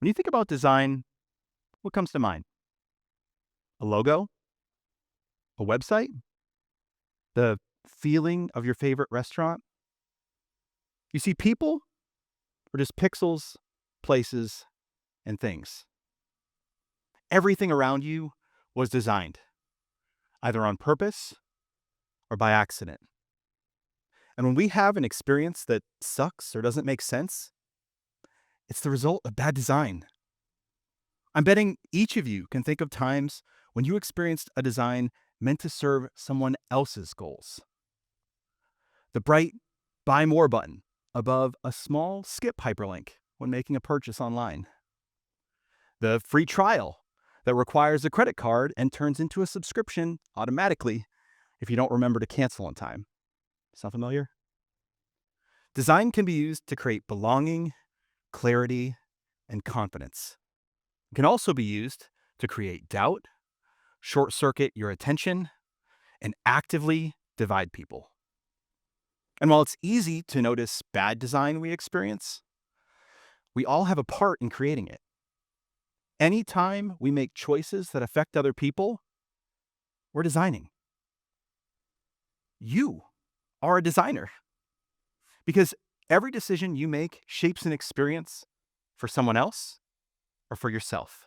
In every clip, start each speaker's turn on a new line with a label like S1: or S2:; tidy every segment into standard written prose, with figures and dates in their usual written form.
S1: When you think about design, what comes to mind? A logo? A website? The feeling of your favorite restaurant? You see, people are just pixels, places, and things. Everything around you was designed, either on purpose or by accident. And when we have an experience that sucks or doesn't make sense, it's the result of bad design. I'm betting each of you can think of times when you experienced a design meant to serve someone else's goals. The bright buy more button above a small skip hyperlink when making a purchase online. The free trial that requires a credit card and turns into a subscription automatically if you don't remember to cancel on time. Sound familiar? Design can be used to create belonging, clarity, and confidence. It can also be used to create doubt, short circuit your attention, and actively divide people. And while it's easy to notice bad design we experience, we all have a part in creating it. Anytime we make choices that affect other people, we're designing. You are a designer because every decision you make shapes an experience for someone else or for yourself.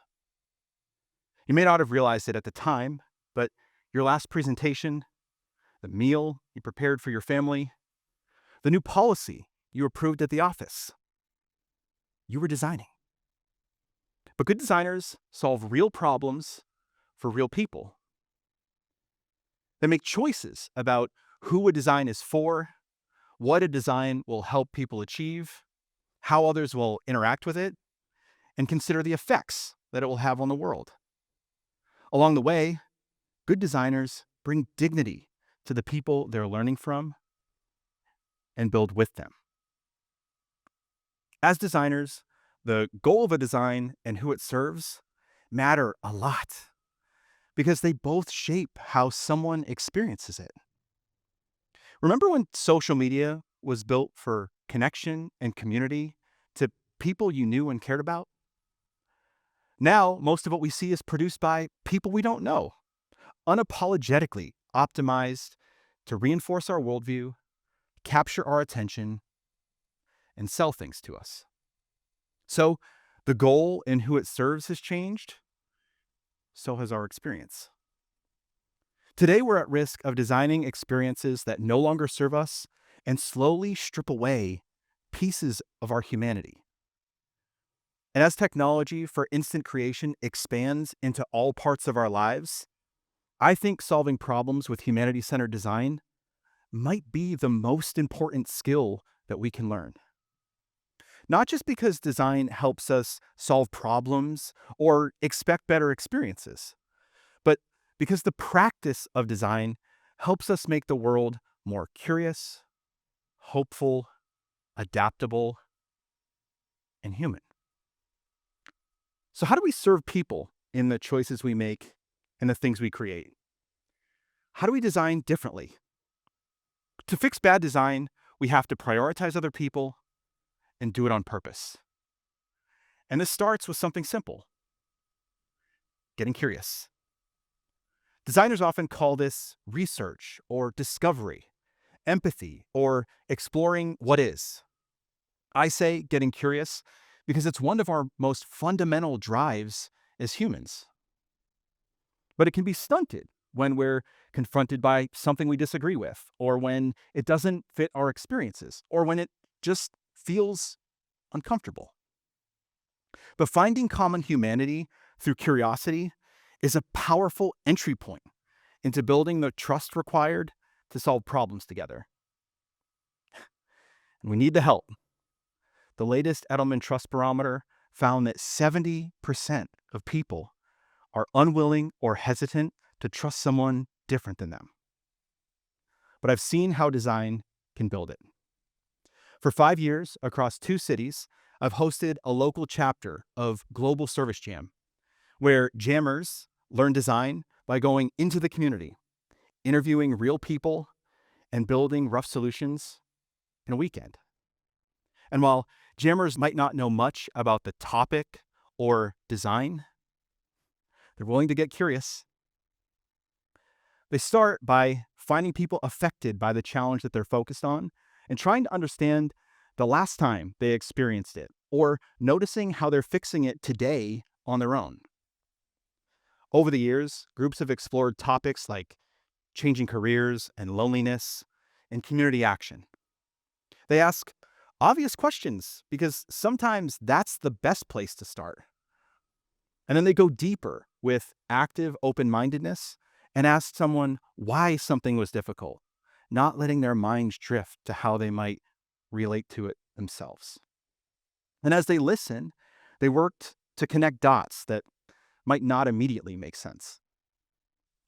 S1: You may not have realized it at the time, but your last presentation, the meal you prepared for your family, the new policy you approved at the office, you were designing. But good designers solve real problems for real people. They make choices about who a design is for, what a design will help people achieve, how others will interact with it, and consider the effects that it will have on the world. Along the way, good designers bring dignity to the people they're learning from and build with them. As designers, the goal of a design and who it serves matter a lot because they both shape how someone experiences it. Remember when social media was built for connection and community to people you knew and cared about? Now, most of what we see is produced by people we don't know, unapologetically optimized to reinforce our worldview, capture our attention, and sell things to us. So the goal and who it serves has changed. So has our experience. Today, we're at risk of designing experiences that no longer serve us and slowly strip away pieces of our humanity. And as technology for instant creation expands into all parts of our lives, I think solving problems with humanity-centered design might be the most important skill that we can learn. Not just because design helps us solve problems or expect better experiences, but because the practice of design helps us make the world more curious, hopeful, adaptable, and human. So how do we serve people in the choices we make and the things we create? How do we design differently? To fix bad design, we have to prioritize other people and do it on purpose. And this starts with something simple: getting curious. Designers often call this research or discovery, empathy, or exploring what is. I say getting curious because it's one of our most fundamental drives as humans. But it can be stunted when we're confronted by something we disagree with, or when it doesn't fit our experiences, or when it just feels uncomfortable. But finding common humanity through curiosity is a powerful entry point into building the trust required to solve problems together. And we need the help. The latest Edelman Trust Barometer found that 70% of people are unwilling or hesitant to trust someone different than them. But I've seen how design can build it. For 5 years, across 2 cities, I've hosted a local chapter of Global Service Jam, where jammers learn design by going into the community, interviewing real people, and building rough solutions in a weekend. And while jammers might not know much about the topic or design. They're willing to get curious. They start by finding people affected by the challenge that they're focused on and trying to understand the last time they experienced it or noticing how they're fixing it today on their own. Over the years, groups have explored topics like changing careers and loneliness and community action. They ask obvious questions because sometimes that's the best place to start. And then they go deeper with active open mindedness and ask someone why something was difficult, not letting their minds drift to how they might relate to it themselves. And as they listen, they worked to connect dots that might not immediately make sense.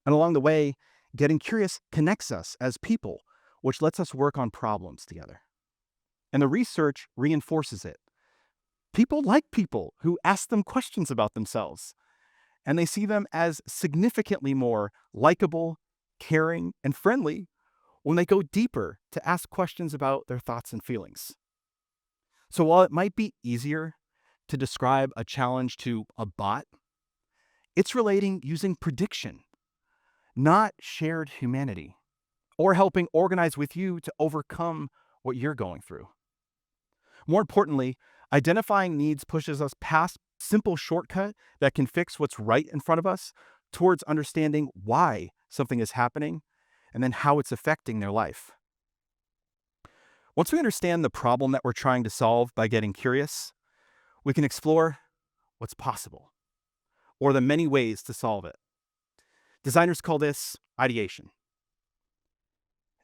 S1: And along the way, getting curious connects us as people, which lets us work on problems together. And the research reinforces it. People like people who ask them questions about themselves, and they see them as significantly more likable, caring, and friendly when they go deeper to ask questions about their thoughts and feelings. So while it might be easier to describe a challenge to a bot, it's relating using prediction, not shared humanity, or helping organize with you to overcome what you're going through. More importantly, identifying needs pushes us past simple shortcut that can fix what's right in front of us towards understanding why something is happening and then how it's affecting their life. Once we understand the problem that we're trying to solve by getting curious, we can explore what's possible or the many ways to solve it. Designers call this ideation.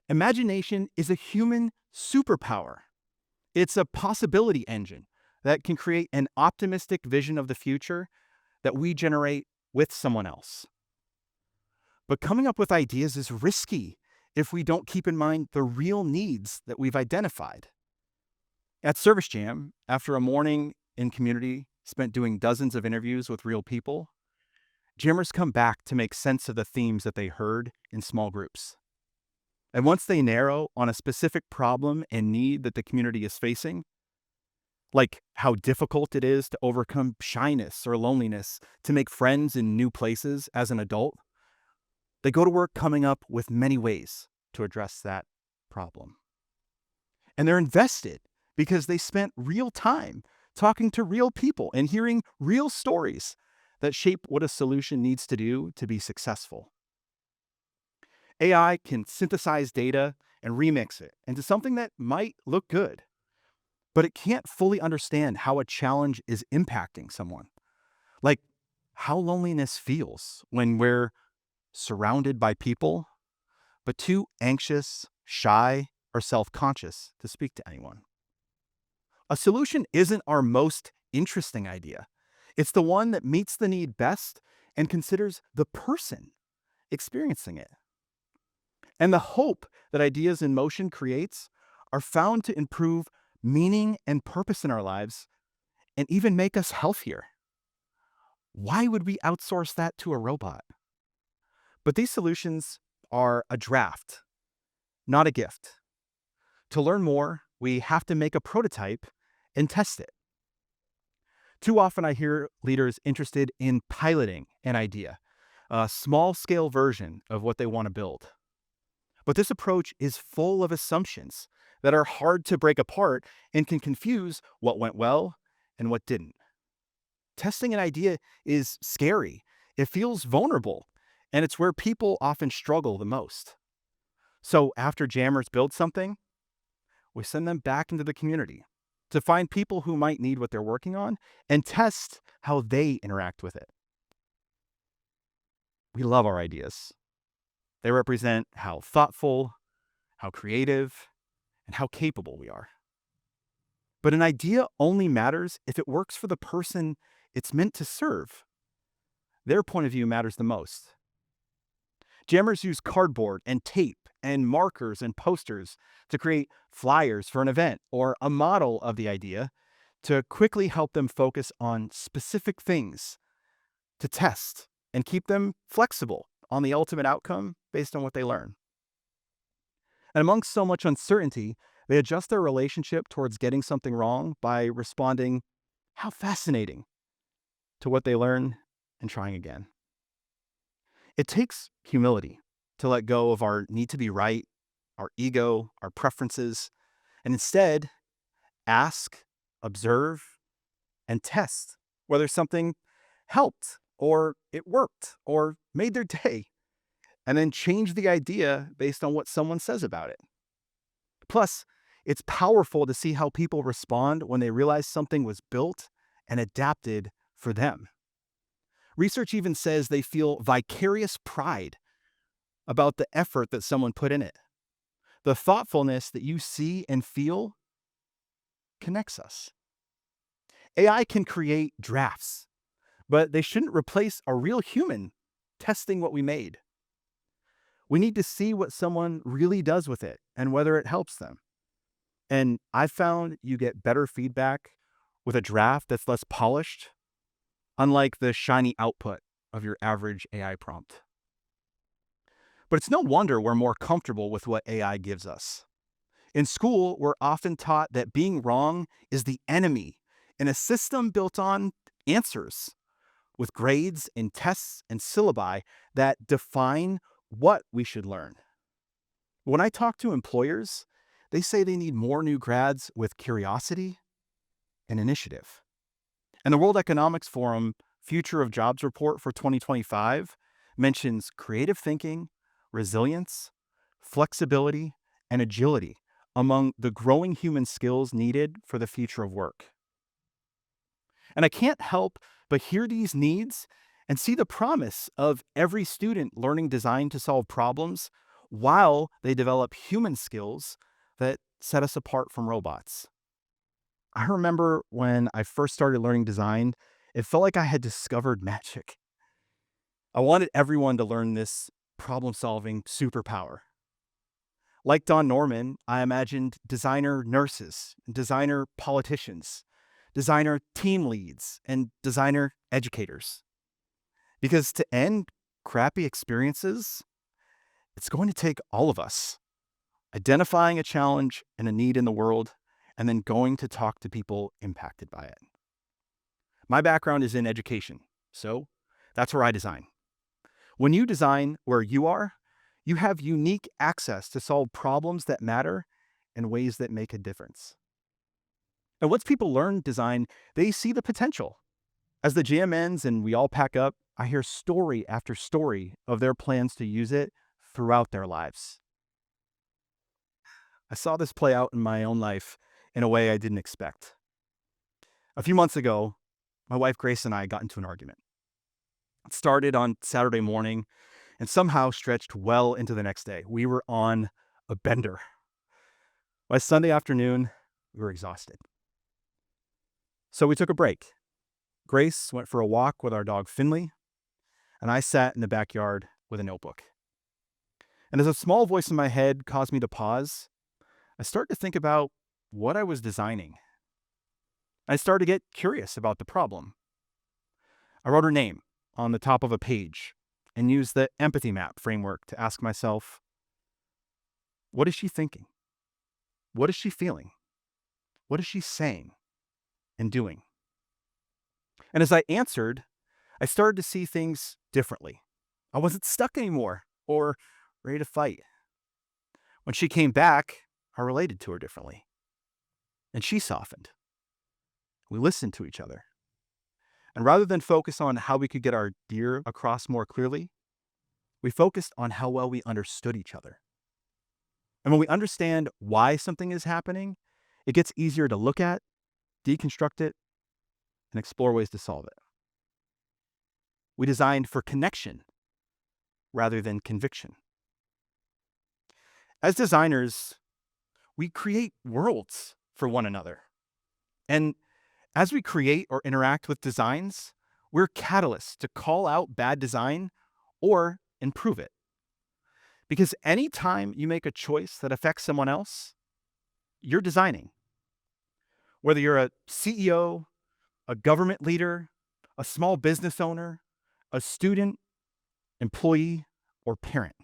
S1: Imagination is a human superpower. It's a possibility engine that can create an optimistic vision of the future that we generate with someone else. But coming up with ideas is risky if we don't keep in mind the real needs that we've identified. At Service Jam, after a morning in community spent doing dozens of interviews with real people, jammers come back to make sense of the themes that they heard in small groups. And once they narrow on a specific problem and need that the community is facing, like how difficult it is to overcome shyness or loneliness, to make friends in new places as an adult, they go to work coming up with many ways to address that problem. And they're invested because they spent real time talking to real people and hearing real stories that shape what a solution needs to do to be successful. AI can synthesize data and remix it into something that might look good, but it can't fully understand how a challenge is impacting someone. Like how loneliness feels when we're surrounded by people, but too anxious, shy, or self-conscious to speak to anyone. A solution isn't our most interesting idea. It's the one that meets the need best and considers the person experiencing it. And the hope that ideas in motion creates are found to improve meaning and purpose in our lives and even make us healthier. Why would we outsource that to a robot? But these solutions are a draft, not a gift. To learn more, we have to make a prototype and test it. Too often I hear leaders interested in piloting an idea, a small-scale version of what they want to build. But this approach is full of assumptions that are hard to break apart and can confuse what went well and what didn't. Testing an idea is scary. It feels vulnerable, and it's where people often struggle the most. So after jammers build something, we send them back into the community to find people who might need what they're working on and test how they interact with it. We love our ideas. They represent how thoughtful, how creative, and how capable we are. But an idea only matters if it works for the person it's meant to serve. Their point of view matters the most. Jammers use cardboard and tape and markers and posters to create flyers for an event or a model of the idea to quickly help them focus on specific things to test and keep them flexible on the ultimate outcome based on what they learn. And amongst so much uncertainty, they adjust their relationship towards getting something wrong by responding, "How fascinating," to what they learn and trying again. It takes humility to let go of our need to be right, our ego, our preferences, and instead ask, observe, and test whether something helped or it worked or made their day, and then change the idea based on what someone says about it. Plus, it's powerful to see how people respond when they realize something was built and adapted for them. Research even says they feel vicarious pride about the effort that someone put in it. The thoughtfulness that you see and feel connects us. AI can create drafts, but they shouldn't replace a real human testing what we made. We need to see what someone really does with it and whether it helps them. And I found you get better feedback with a draft that's less polished, unlike the shiny output of your average AI prompt. But it's no wonder we're more comfortable with what AI gives us. In school, we're often taught that being wrong is the enemy in a system built on answers, with grades and tests and syllabi that define what we should learn. When I talk to employers, they say they need more new grads with curiosity and initiative. And the World Economics Forum Future of Jobs report for 2025 mentions creative thinking, resilience, flexibility, and agility among the growing human skills needed for the future of work. And I can't help but hear these needs and see the promise of every student learning design to solve problems while they develop human skills that set us apart from robots. I remember when I first started learning design, it felt like I had discovered magic. I wanted everyone to learn this problem-solving superpower. Like Don Norman, I imagined designer nurses, designer politicians, designer team leads, and designer educators. Because to end crappy experiences, it's going to take all of us identifying a challenge and a need in the world, and then going to talk to people impacted by it. My background is in education, so that's where I design. When you design where you are, you have unique access to solve problems that matter in ways that make a difference. And once people learn design, they see the potential. As the jam ends and we all pack up, I hear story after story of their plans to use it throughout their lives. I saw this play out in my own life in a way I didn't expect. A few months ago, my wife Grace and I got into an argument. It started on Saturday morning and somehow stretched well into the next day. We were on a bender. By Sunday afternoon, we were exhausted. So we took a break. Grace went for a walk with our dog Finley, and I sat in the backyard with a notebook. And as a small voice in my head caused me to pause, I started to think about what I was designing. I started to get curious about the problem. I wrote her name on the top of a page and used the empathy map framework to ask myself, what is she thinking? What is she feeling? What is she saying and doing? And as I answered, I started to see things differently. I wasn't stuck anymore or ready to fight. When she came back, I related to her differently. And she softened. We listened to each other. And rather than focus on how we could get our deer across more clearly, we focused on how well we understood each other. And when we understand why something is happening, it gets easier to look at, deconstruct it, and explore ways to solve it. We designed for connection rather than conviction. As designers, we create worlds for one another. And as we create or interact with designs, we're catalysts to call out bad design or improve it. Because anytime you make a choice that affects someone else, you're designing. Whether you're a CEO, a government leader, a small business owner, a student, employee, or parent,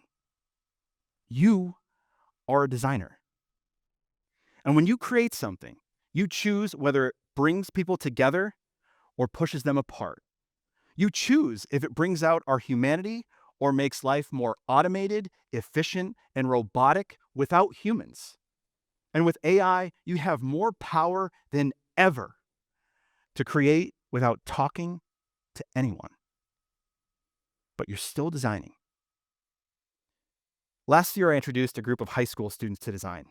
S1: you are a designer. And when you create something, you choose whether it brings people together or pushes them apart. You choose if it brings out our humanity or makes life more automated, efficient, and robotic without humans. And with AI, you have more power than ever to create without talking to anyone. But you're still designing. Last year, I introduced a group of high school students to design.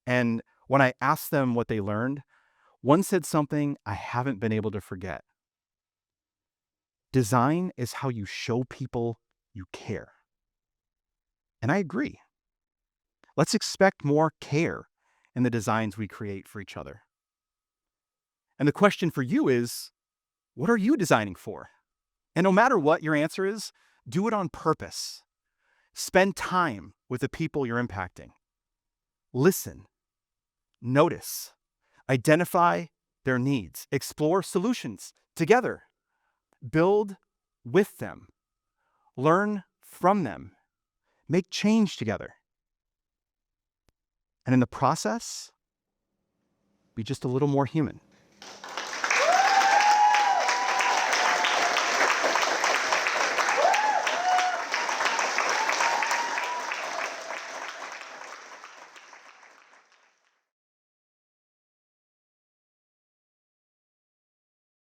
S1: And when I asked them what they learned, one said something I haven't been able to forget. Design is how you show people you care. And I agree. Let's expect more care in the designs we create for each other. And the question for you is, what are you designing for? And no matter what your answer is, do it on purpose. Spend time with the people you're impacting. Listen, notice, identify their needs, explore solutions together, build with them, learn from them, make change together. And in the process, be just a little more human.